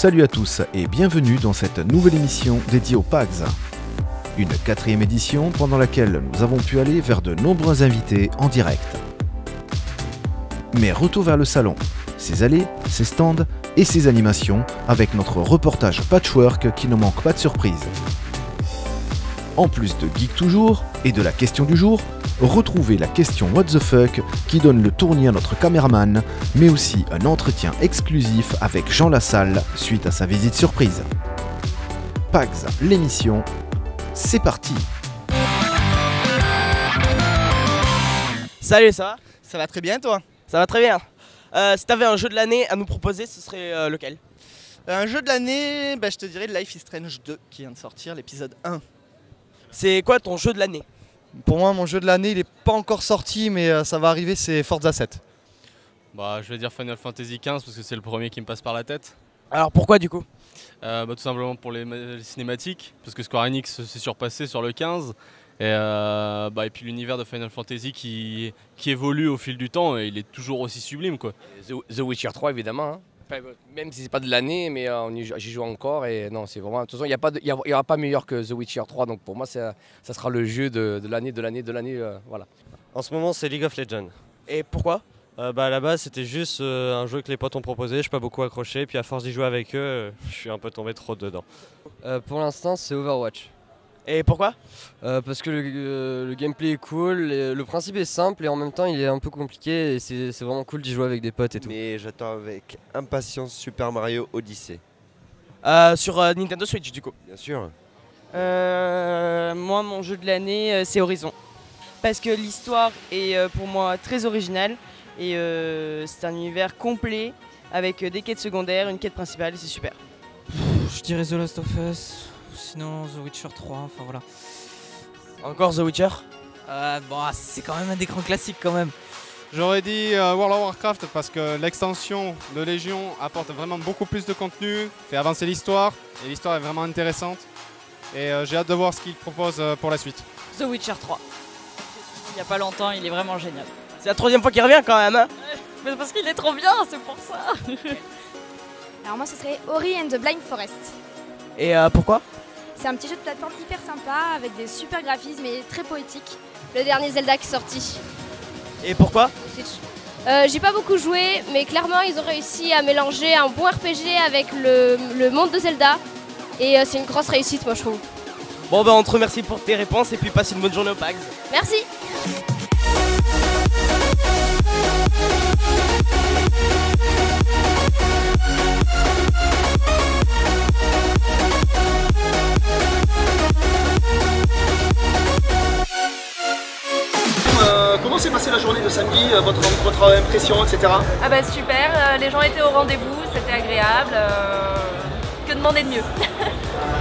salut à tous et bienvenue dans cette nouvelle émission dédiée aux PAGS. Une 4e édition pendant laquelle nous avons pu aller vers de nombreux invités en direct. Mais retour vers le salon, ses allées, ses stands et ses animations avec notre reportage patchwork qui ne manque pas de surprises. En plus de Geek Toujours et de la question du jour, retrouvez la question What the fuck qui donne le tournis à notre caméraman, mais aussi un entretien exclusif avec Jean Lassalle suite à sa visite surprise. PAGS, l'émission, c'est parti. Salut, ça va? Ça va très bien, toi? Ça va très bien. Si t'avais un jeu de l'année à nous proposer, ce serait lequel? Un jeu de l'année, je te dirais Life is Strange 2 qui vient de sortir, l'épisode 1. C'est quoi ton jeu de l'année? Pour moi, mon jeu de l'année, il n'est pas encore sorti, mais ça va arriver, c'est Forza 7. Je vais dire Final Fantasy XV parce que c'est le premier qui me passe par la tête. Alors pourquoi du coup? Tout simplement pour les cinématiques, parce que Square Enix s'est surpassé sur le 15. Et puis l'univers de Final Fantasy qui évolue au fil du temps et il est toujours aussi sublime, quoi. The Witcher 3 évidemment, hein. Enfin, même si c'est pas de l'année, mais j'y joue encore et non, c'est vraiment. De toute façon, il y aura pas meilleur que The Witcher 3, donc pour moi ça sera le jeu de l'année, voilà. En ce moment, c'est League of Legends. Et pourquoi? À la base, c'était juste un jeu que les potes ont proposé, je suis pas beaucoup accroché, puis à force d'y jouer avec eux, je suis un peu tombé trop dedans. Pour l'instant, c'est Overwatch. Et pourquoi? Parce que le gameplay est cool, le principe est simple et en même temps il est un peu compliqué et c'est vraiment cool d'y jouer avec des potes et tout. Mais j'attends avec impatience Super Mario Odyssey. Sur Nintendo Switch du coup? Bien sûr. Moi, mon jeu de l'année, c'est Horizon. Parce que l'histoire est pour moi très originale et c'est un univers complet avec des quêtes secondaires, une quête principale et c'est super. Je dirais The Last of Us. Sinon The Witcher 3, enfin voilà. Encore The Witcher? C'est quand même un des grands classiques quand même. J'aurais dit World of Warcraft parce que l'extension de Légion apporte vraiment beaucoup plus de contenu, fait avancer l'histoire et l'histoire est vraiment intéressante. Et j'ai hâte de voir ce qu'il propose pour la suite. The Witcher 3. Il n'y a pas longtemps, il est vraiment génial. C'est la 3e fois qu'il revient quand même, hein? Mais parce qu'il est trop bien, c'est pour ça. Alors moi ce serait Ori and the Blind Forest. Et pourquoi? C'est un petit jeu de plateforme hyper sympa avec des super graphismes et très poétique. Le dernier Zelda qui est sorti. Et pourquoi? J'ai pas beaucoup joué, mais clairement ils ont réussi à mélanger un bon RPG avec le monde de Zelda. Et c'est une grosse réussite moi je trouve. Bon on te remercie pour tes réponses et puis passe une bonne journée au PAGS. Merci. Comment s'est passée la journée de samedi, votre impression, etc. Super, les gens étaient au rendez-vous, c'était agréable. Que demander de mieux?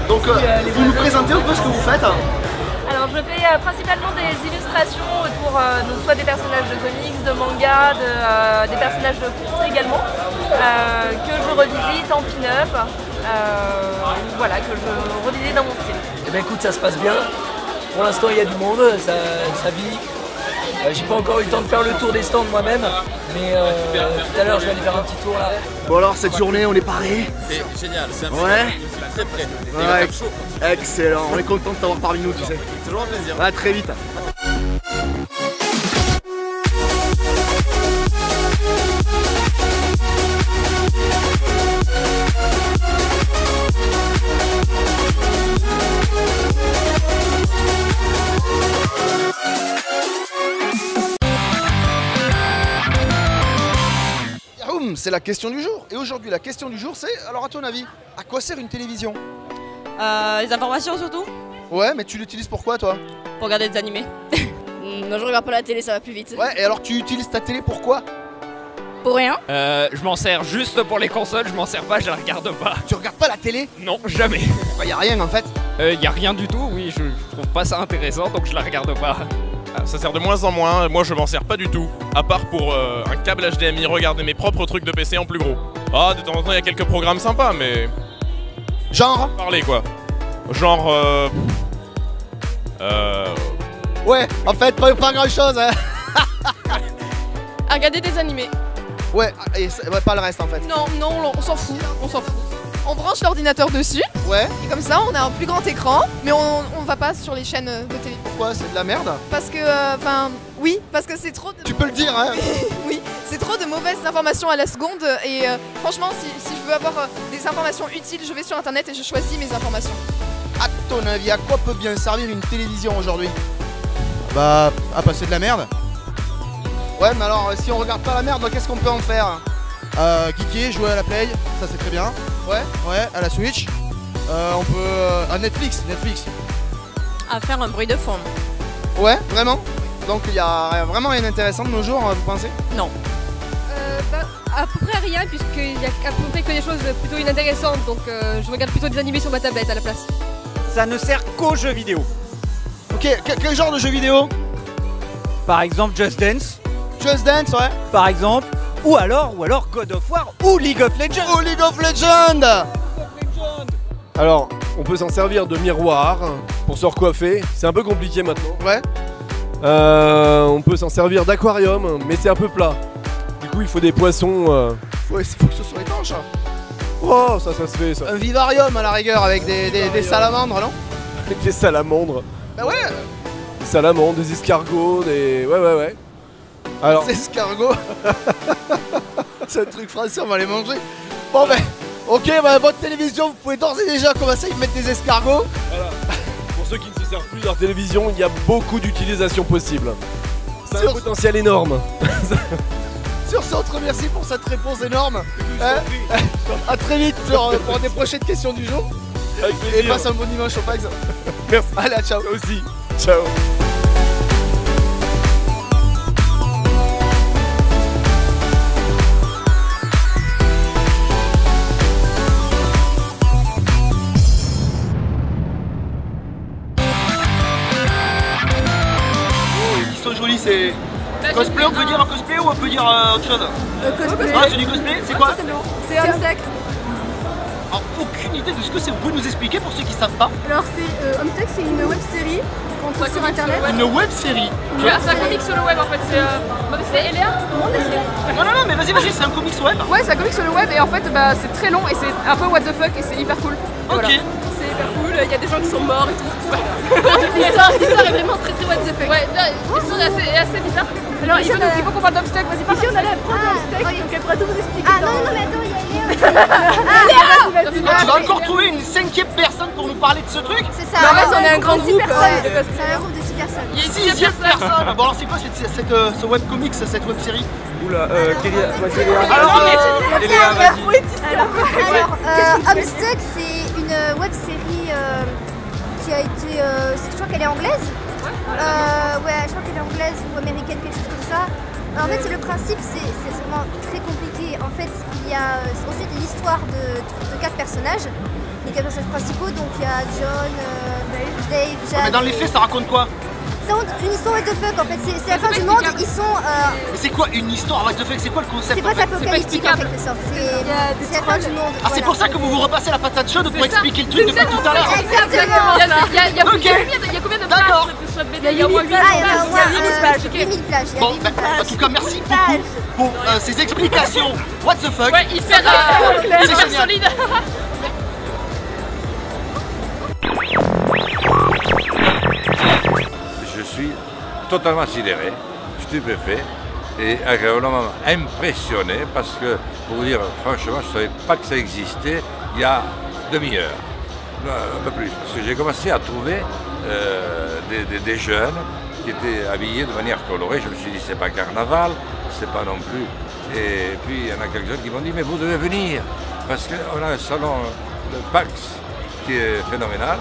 Donc vous nous présentez un peu ce que vous faites? Alors je fais principalement des illustrations autour soit des personnages de comics, de mangas, des personnages de contes également, que je revisite en pin-up, que je revisite dans mon style. Eh bien écoute, ça se passe bien. Pour l'instant il y a du monde, ça vit. J'ai pas encore eu le temps de faire le tour des stands moi-même, mais tout à l'heure je vais aller faire un petit tour là. Bon alors cette journée on est paré. C'est génial, c'est un très près. Ouais, excellent, on est content de t'avoir parmi nous, tu sais. Toujours un plaisir. Ouais, très vite. C'est la question du jour. Et aujourd'hui, la question du jour, c'est, alors à ton avis, à quoi sert une télévision? Les informations surtout. Ouais, mais tu l'utilises pourquoi, toi? Pour regarder des animés. Non, je regarde pas la télé, ça va plus vite. Ouais, et alors tu utilises ta télé pourquoi? Pour rien. Je m'en sers juste pour les consoles, je m'en sers pas, je la regarde pas. Tu regardes pas la télé? Non, jamais. Y a rien en fait. Y a rien du tout, oui, je trouve pas ça intéressant, donc je la regarde pas. Ça sert de moins en moins, moi je m'en sers pas du tout, à part pour un câble HDMI, regarder mes propres trucs de PC en plus gros. De temps en temps il y a quelques programmes sympas, mais... Genre Parler quoi. Genre Ouais, en fait, pas grand chose hein. À regarder des animés. Ouais, et pas le reste en fait. Non, on s'en fout, On branche l'ordinateur dessus. Ouais. Et comme ça, on a un plus grand écran, mais on va pas sur les chaînes de télé. Pourquoi? C'est de la merde? Parce que, oui, parce que c'est trop de... Tu peux le dire, hein. Oui, c'est trop de mauvaises informations à la seconde. Et franchement, si je veux avoir des informations utiles, je vais sur Internet et je choisis mes informations. À ton avis, à quoi peut bien servir une télévision aujourd'hui? Bah, à passer de la merde. Ouais, mais alors, si on regarde pas la merde, qu'est-ce qu'on peut en faire? Geeker, jouer à la Play, ça c'est très bien. Ouais. Ouais, à la Switch. On peut... à Netflix. À faire un bruit de fond. Ouais, vraiment? Donc il y a vraiment rien d'intéressant de nos jours, vous pensez? Non. À peu près rien, puisqu'il y a à peu près que des choses plutôt inintéressantes, donc je regarde plutôt des animés sur ma tablette à la place. Ça ne sert qu'aux jeux vidéo. Ok, quel genre de jeux vidéo? Par exemple Just Dance. Just Dance, ouais. Par exemple. Ou alors God of War ou League of Legends. Ou League of Legends. Alors, on peut s'en servir de miroir pour se recoiffer. C'est un peu compliqué maintenant. Ouais. On peut s'en servir d'aquarium, mais c'est un peu plat. Du coup, il faut des poissons. Ouais, faut que ce soit étanche. Oh, ça se fait ça. Un vivarium à la rigueur avec des salamandres, non? Avec des salamandres. Bah ouais. Des salamandres, des escargots, des. Ouais. Alors. Des escargots. C'est un truc français, on va les manger. Bon ben, ok, votre télévision, vous pouvez d'ores et déjà commencer à y mettre des escargots. Voilà. Pour ceux qui ne se servent plus de leur télévision, il y a beaucoup d'utilisations possibles. C'est un potentiel énorme. Sur ce, on te remercie pour cette réponse énorme. A très vite pour des prochaines questions du jour. Avec plaisir. Et passe un bon dimanche au Pax. Merci. Allez, ciao. Toi aussi. Ciao. C'est cosplay, on peut dire un cosplay ou on peut dire autre chose? Cosplay. Ah, c'est du cosplay? C'est quoi? C'est Homestuck. Alors, aucune idée de ce que c'est, vous pouvez nous expliquer pour ceux qui savent pas? Alors, Homestuck, c'est une web série qu'on trouve sur internet. Une web série? C'est un comic sur le web en fait. C'est Eléa? Non, mais vas-y, c'est un comic sur le web? Ouais, c'est un comic sur le web et en fait, c'est très long et c'est un peu what the fuck et c'est hyper cool. Ok. C'est hyper cool, il y a des gens qui sont morts et tout. L'histoire est vraiment très what the fuck. Ouais, l'histoire est assez bizarre. Alors, il faut qu'on parle d'Homestuck, vas-y, parle. Ici, on allait apprendre Homestuck, donc elle pourra tout vous expliquer. Ah non, mais attends, il y a Léa. Tu vas encore trouver une 5e personne pour nous parler de ce truc? C'est ça. En fait, on est un grand groupe. C'est un groupe de 6 personnes. Il y a 6 personnes. Bon, alors c'est quoi ce webcomics, cette web série? Oula, Kélia, Alors, Homestuck, c'est une web série qui a été. Je crois qu'elle est anglaise. Ouais, je crois qu'elle est anglaise ou américaine, quelque chose comme ça. En fait, le principe, c'est vraiment très compliqué. En fait, il y a ensuite l'histoire de 4 personnages. Les 4 personnages principaux, donc il y a John, Dave, Jack. Mais dans les faits, ça raconte quoi? C'est une histoire what the fuck en fait, c'est la fin du monde, ils sont... Mais c'est quoi une histoire what the fuck? C'est quoi le concept? C'est pas apocalyptique en quelque sorte, c'est la fin du monde. Ah, c'est pour ça que vous vous repassez la patate chaude pour expliquer le truc depuis tout à l'heure? Exactement. Il y a combien de pages sur le BD? Il y a au moins 8 pages. Bon, en tout cas, merci beaucoup pour ces explications. What the fuck? Ouais, hyper solide. Je suis totalement sidéré, stupéfait et agréablement impressionné parce que, pour vous dire franchement, je ne savais pas que ça existait il y a demi-heure, un peu plus. Parce que j'ai commencé à trouver des jeunes qui étaient habillés de manière colorée. Je me suis dit, c'est pas carnaval, c'est pas non plus. Et puis il y en a quelques-uns qui m'ont dit, mais vous devez venir parce qu'on a un salon, le PAX, qui est phénoménal.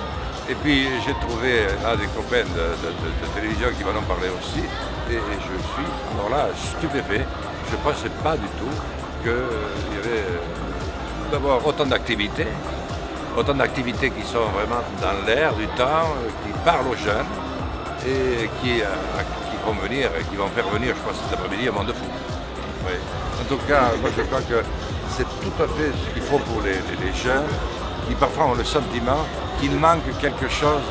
Et puis j'ai trouvé là des copains de télévision qui m'en ont parlé aussi. Et je suis alors là stupéfait. Je ne pensais pas du tout qu'il y avait d'abord autant d'activités qui sont vraiment dans l'air du temps, qui parlent aux jeunes et qui vont venir, qui vont faire venir, je pense, cet après-midi, un monde de fou. Oui. En tout cas, moi je crois que c'est tout à fait ce qu'il faut pour les jeunes qui parfois ont le sentiment qu'il manque quelque chose,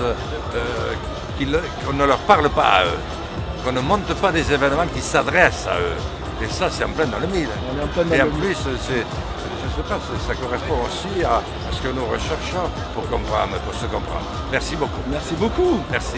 qu'on ne leur parle pas à eux, qu'on ne monte pas des événements qui s'adressent à eux. Et ça, c'est en plein dans le mille. Et en plus, je sais pas, ça correspond aussi à ce que nous recherchons pour comprendre, pour se comprendre. Merci beaucoup. Merci beaucoup. Merci.